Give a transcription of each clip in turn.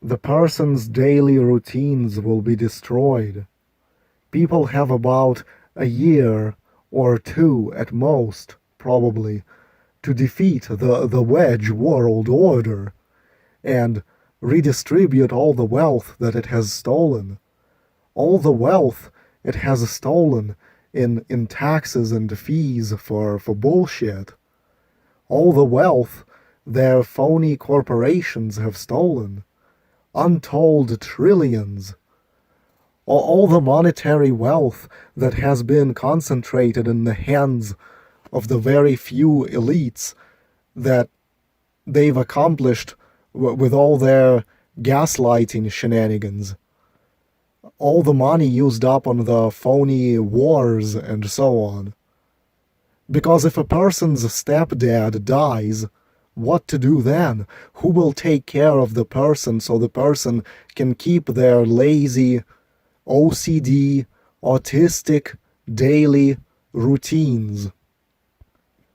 The person's daily routines will be destroyed. People have about a year or two at most, probably, to defeat the wedge world order and redistribute all the wealth that it has stolen. All the wealth it has stolen in taxes and fees for bullshit. All the wealth their phony corporations have stolen. Untold trillions. All the monetary wealth that has been concentrated in the hands of the very few elites that they've accomplished with all their gaslighting shenanigans. All the money used up on the phony wars and so on. Because if a person's stepdad dies, what to do then? Who will take care of the person so the person can keep their lazy, OCD, autistic, daily routines?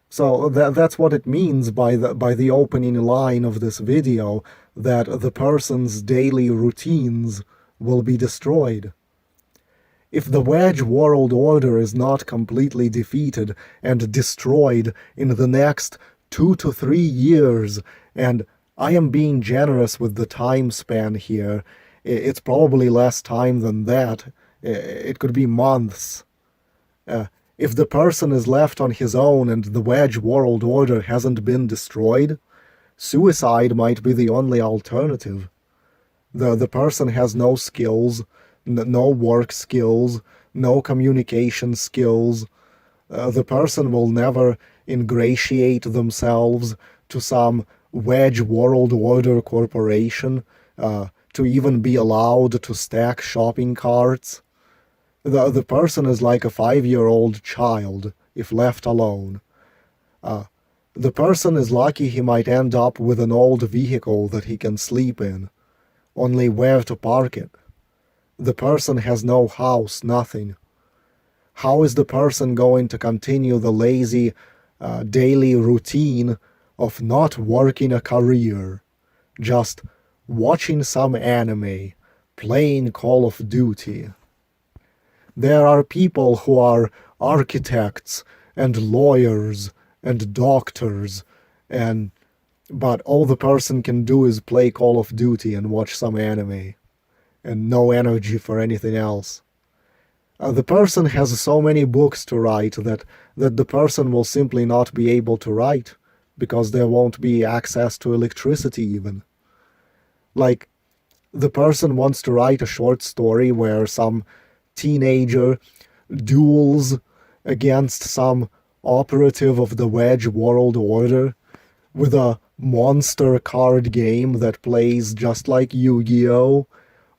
So that's what it means by the opening line of this video, that the person's daily routines will be destroyed. If the wedge world order is not completely defeated and destroyed in the next 2 to 3 years, and I am being generous with the time span here, it's probably less time than that, it could be months. If the person is left on his own and the wedge world order hasn't been destroyed, suicide might be the only alternative. The person has no skills, no work skills, no communication skills. The person will never ingratiate themselves to some wedge world order corporation to even be allowed to stack shopping carts. The person is like a 5-year-old child if left alone. The person is lucky he might end up with an old vehicle that he can sleep in, only where to park it. The person has no house, nothing. How is the person going to continue the lazy daily routine of not working a career, just watching some anime, playing Call of Duty? There are people who are architects and lawyers and doctors, but all the person can do is play Call of Duty and watch some anime, and no energy for anything else. The person has so many books to write that the person will simply not be able to write, because there won't be access to electricity even. Like, the person wants to write a short story where some teenager duels against some operative of the wedge world order with a monster card game that plays just like Yu-Gi-Oh!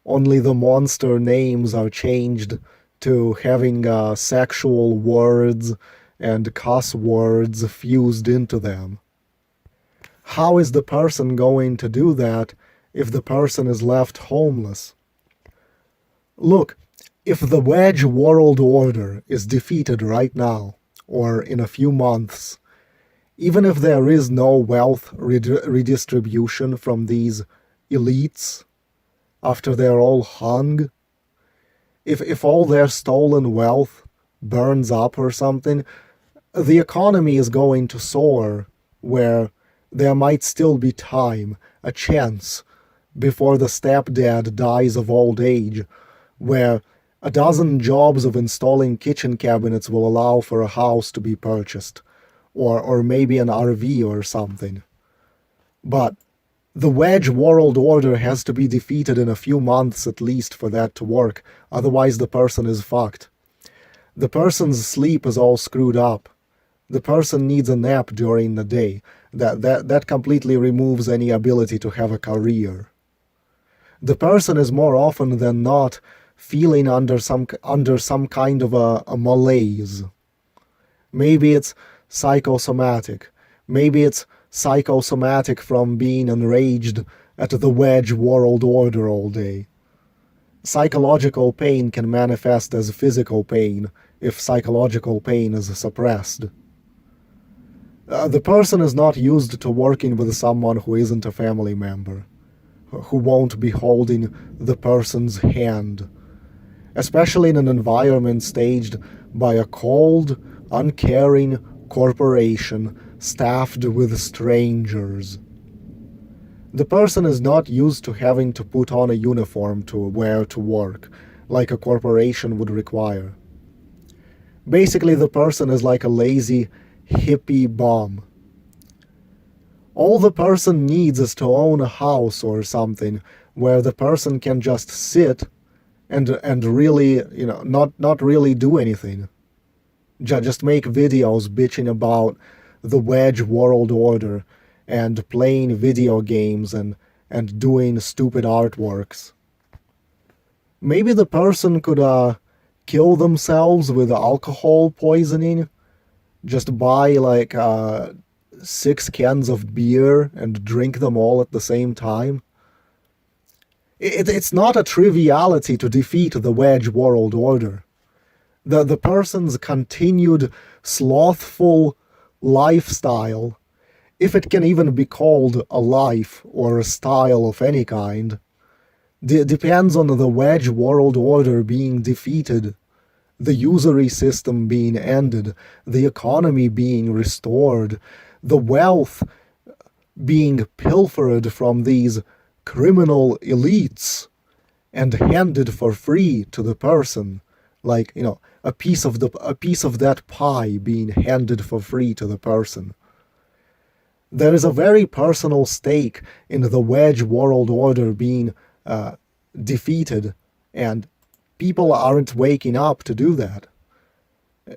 Only the monster names are changed to having sexual words and cuss words fused into them. How is the person going to do that if the person is left homeless? Look, if the wedge world order is defeated right now, or in a few months, even if there is no wealth redistribution from these elites after they're all hung, if all their stolen wealth burns up or something, the economy is going to soar, where there might still be time, a chance, before the stepdad dies of old age, where a dozen jobs of installing kitchen cabinets will allow for a house to be purchased, or maybe an RV or something. But the wedge world order has to be defeated in a few months at least for that to work, otherwise the person is fucked. The person's sleep is all screwed up. The person needs a nap during the day. That completely removes any ability to have a career. The person is more often than not feeling under some kind of a malaise. Maybe it's psychosomatic. Maybe it's psychosomatic from being enraged at the wedge world order all day. Psychological pain can manifest as physical pain if psychological pain is suppressed. The person is not used to working with someone who isn't a family member, who won't be holding the person's hand, especially in an environment staged by a cold, uncaring corporation staffed with strangers. The person is not used to having to put on a uniform to wear to work, like a corporation would require. Basically, the person is like a lazy hippie bum. All the person needs is to own a house or something where the person can just sit and really, not really do anything. Just make videos bitching about the wedge world order and playing video games and doing stupid artworks. Maybe the person could kill themselves with alcohol poisoning. Just buy like 6 cans of beer and drink them all at the same time. It's not a triviality to defeat the wedge world order. The person's continued slothful lifestyle, if it can even be called a life or a style of any kind, depends on the wedge world order being defeated, the usury system being ended, the economy being restored, the wealth being pilfered from these criminal elites and handed for free to the person, like, a piece of that pie being handed for free to the person. There is a very personal stake in the wedge world order being defeated, and people aren't waking up to do that.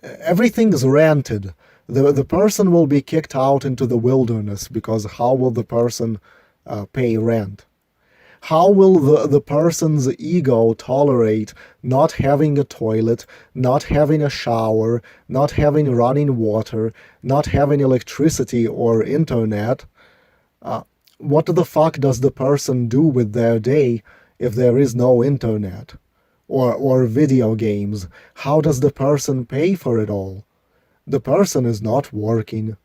Everything's rented. The person will be kicked out into the wilderness because how will the person pay rent? How will the person's ego tolerate not having a toilet, not having a shower, not having running water, not having electricity or internet? What the fuck does the person do with their day if there is no internet? Or video games? How does the person pay for it all? The person is not working.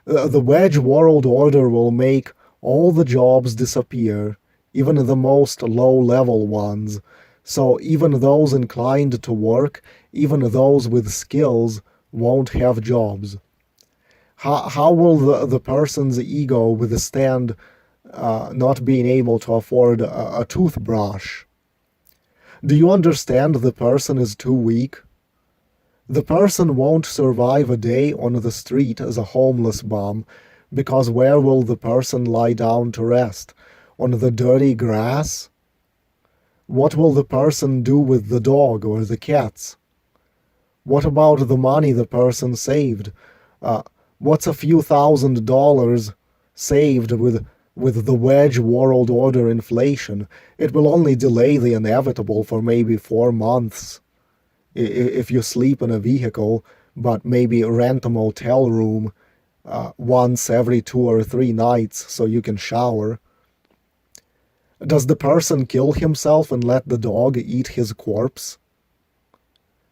The wedge world order will make all the jobs disappear, even the most low-level ones, so even those inclined to work, even those with skills, won't have jobs. How will the person's ego withstand not being able to afford a toothbrush? Do you understand the person is too weak? The person won't survive a day on the street as a homeless bum, because where will the person lie down to rest? On the dirty grass? What will the person do with the dog or the cats? What about the money the person saved? What's a few $1,000s saved with the wedge world order inflation? It will only delay the inevitable for maybe 4 months. If you sleep in a vehicle, but maybe rent a motel room once every 2 or 3 nights so you can shower. Does the person kill himself and let the dog eat his corpse?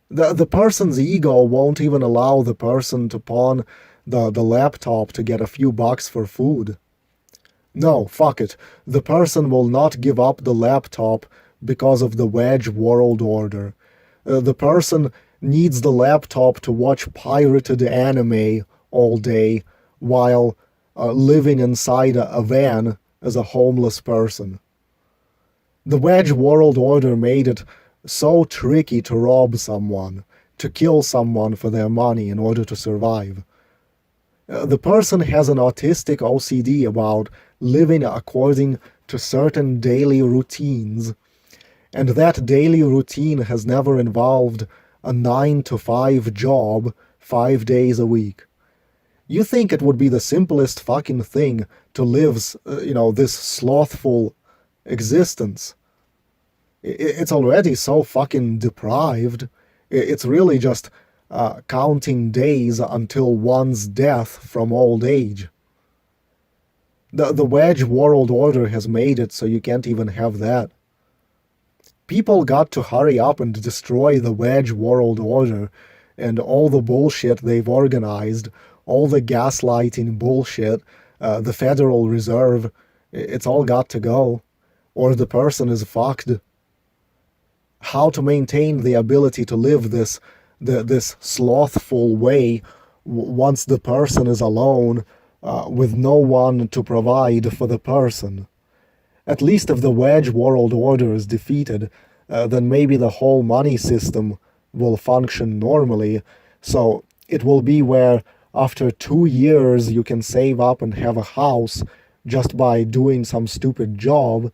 The person's ego won't even allow the person to pawn the laptop to get a few bucks for food. No, fuck it. The person will not give up the laptop because of the wedge world order. The person needs the laptop to watch pirated anime all day while living inside a van as a homeless person. The wedge world order made it so tricky to rob someone, to kill someone for their money in order to survive. The person has an autistic OCD about living according to certain daily routines, and that daily routine has never involved a 9-to-5 job 5 days a week. You think it would be the simplest fucking thing to live, this slothful existence. It's already so fucking deprived. It's really just counting days until one's death from old age. The wedge world order has made it so you can't even have that. People got to hurry up and destroy the wedge world order and all the bullshit they've organized, all the gaslighting bullshit, the Federal Reserve It's all got to go, or the person is fucked. How to maintain the ability to live this slothful way once the person is alone, with no one to provide for the person. At least if the wedge world order is defeated, then maybe the whole money system will function normally. So it will be where after 2 years you can save up and have a house just by doing some stupid job.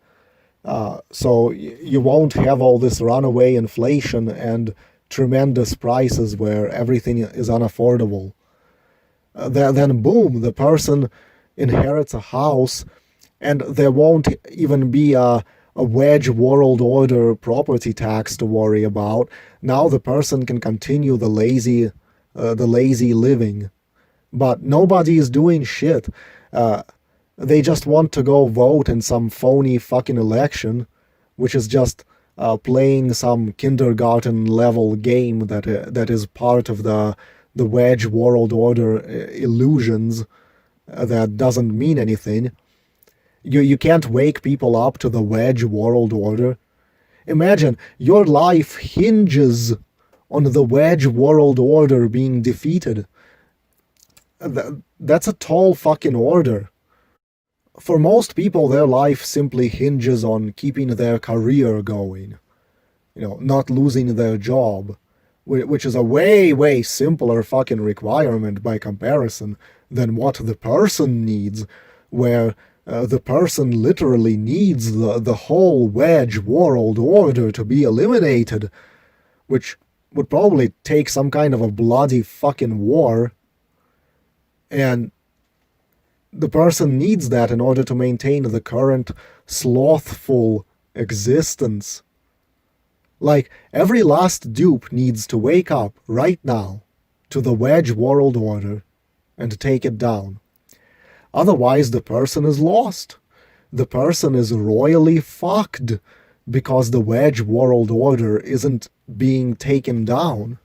So you won't have all this runaway inflation and tremendous prices where everything is unaffordable. Then boom, the person inherits a house, and there won't even be a wedge world order property tax to worry about. Now the person can continue the lazy living, but nobody is doing shit. They just want to go vote in some phony fucking election, which is just playing some kindergarten level game that is part of the wedge world order illusions, that doesn't mean anything. You can't wake people up to the wedge world order. Imagine your life hinges on the wedge world order being defeated. That's a tall fucking order. For most people, their life simply hinges on keeping their career going, not losing their job, which is a way, way simpler fucking requirement by comparison than what the person needs, where the person literally needs the whole wedge world order to be eliminated, which would probably take some kind of a bloody fucking war. And the person needs that in order to maintain the current slothful existence. Like, every last dupe needs to wake up right now to the wedge world order and take it down. Otherwise, the person is lost. The person is royally fucked because the wedge world order isn't being taken down.